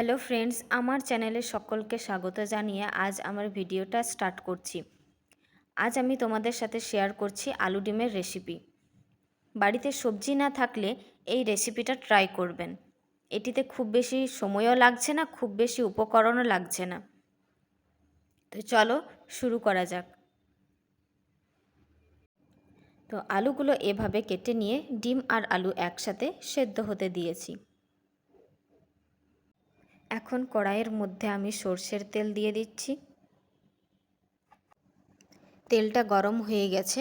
Hello friends, আমার চ্যানেলে সকলকে স্বাগত জানিয়ে আজ আমার ভিডিওটা স্টার্ট করছি। আজ আমি তোমাদের সাথে শেয়ার করছি আলু ডিমের রেসিপি। বাড়িতে সবজি না থাকলে এই রেসিপিটা ট্রাই করবেন। এটিতে খুব বেশি সময়ও লাগছে না, খুব বেশি উপকরণও লাগছে না। তো চলো শুরু করা যাক। তো আলুগুলো এভাবে কেটে নিয়ে ডিম আর আলু একসাথে সেদ্ধ হতে দিয়েছি। এখন কড়াইয়ের মধ্যে আমি সর্ষের তেল দিয়ে দিচ্ছি। তেলটা গরম হয়ে গেছে।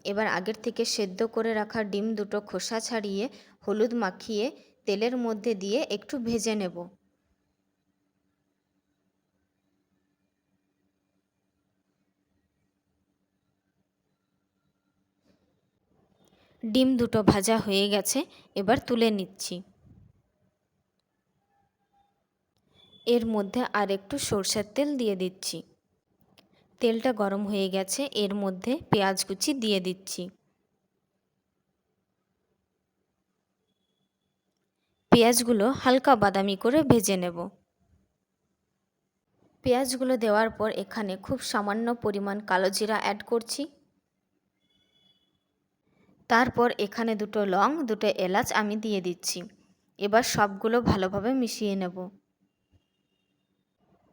এবার আগের থেকে সেদ্ধ করে রাখা ডিম দুটো খোসা ছাড়িয়ে হলুদ মাখিয়ে তেলের মধ্যে দিয়ে একটু ভেজে নেব। ডিম দুটো ভাজা হয়ে গেছে, এবার তুলে নিচ্ছি। এর মধ্যে আর একটু সরষের তেল দিয়ে দিচ্ছি। তেলটা গরম হয়ে গেছে, এর মধ্যে পেঁয়াজ কুচি দিয়ে দিচ্ছি। পেঁয়াজগুলো হালকা বাদামি করে ভেজে নেব। পেঁয়াজগুলো দেওয়ার পর এখানে খুব সামান্য পরিমাণ কালো জিরা অ্যাড করছি। তারপর এখানে দুটো লং, দুটো এলাচ আমি দিয়ে দিচ্ছি। এবার সবগুলো ভালোভাবে মিশিয়ে নেব।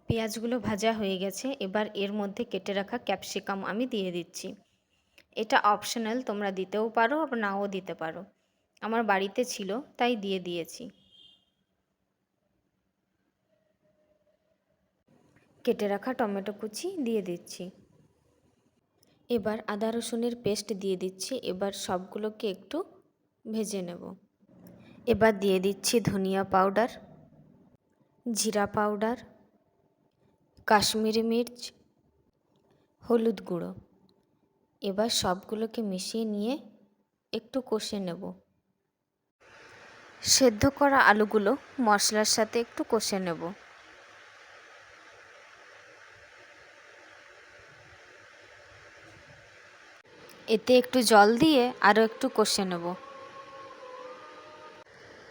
পেঁয়াজগুলো ভাজা হয়ে গেছে, এবার এর মধ্যে কেটে রাখা ক্যাপসিকাম আমি দিয়ে দিচ্ছি। এটা অপশনাল, তোমরা দিতেও পারো আবার নাও দিতে পারো। আমার বাড়িতে ছিল তাই দিয়ে দিয়েছি। কেটে রাখা টমেটো কুচি দিয়ে দিচ্ছি। এবার আদা রসুনের পেস্ট দিয়ে দিচ্ছি। এবার সবগুলোকে একটু ভেজে নেব। এবার দিয়ে দিচ্ছি ধনিয়া পাউডার, জিরা পাউডার, কাশ্মীরি মির্চ, হলুদ গুঁড়ো। এবার সবগুলোকে মিশিয়ে নিয়ে একটু কষে নেব। সেদ্ধ করা আলুগুলো মশলার সাথে একটু কষে নেব। এতে একটু জল দিয়ে আরও একটু কষে নেব।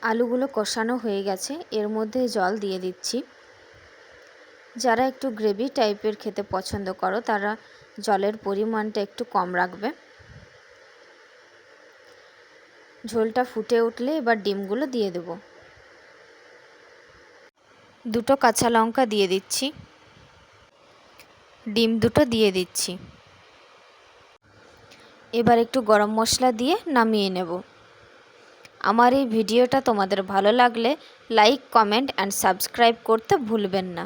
আলুগুলো কষানো হয়ে গেছে, এর মধ্যে জল দিয়ে দিচ্ছি। যারা একটু গ্রেভি টাইপের খেতে পছন্দ করো তারা জলের পরিমাণটা একটু কম রাখবে। ঝোলটা ফুটে উঠলে এবার ডিমগুলো দিয়ে দেব। দুটো কাঁচা লঙ্কা দিয়ে দিচ্ছি। ডিম দুটো দিয়ে দিচ্ছি। এবার একটু গরম মশলা দিয়ে নামিয়ে নেব। আমার এই ভিডিওটা তোমাদের ভালো লাগলে লাইক, কমেন্ট অ্যান্ড সাবস্ক্রাইব করতে ভুলবেন না।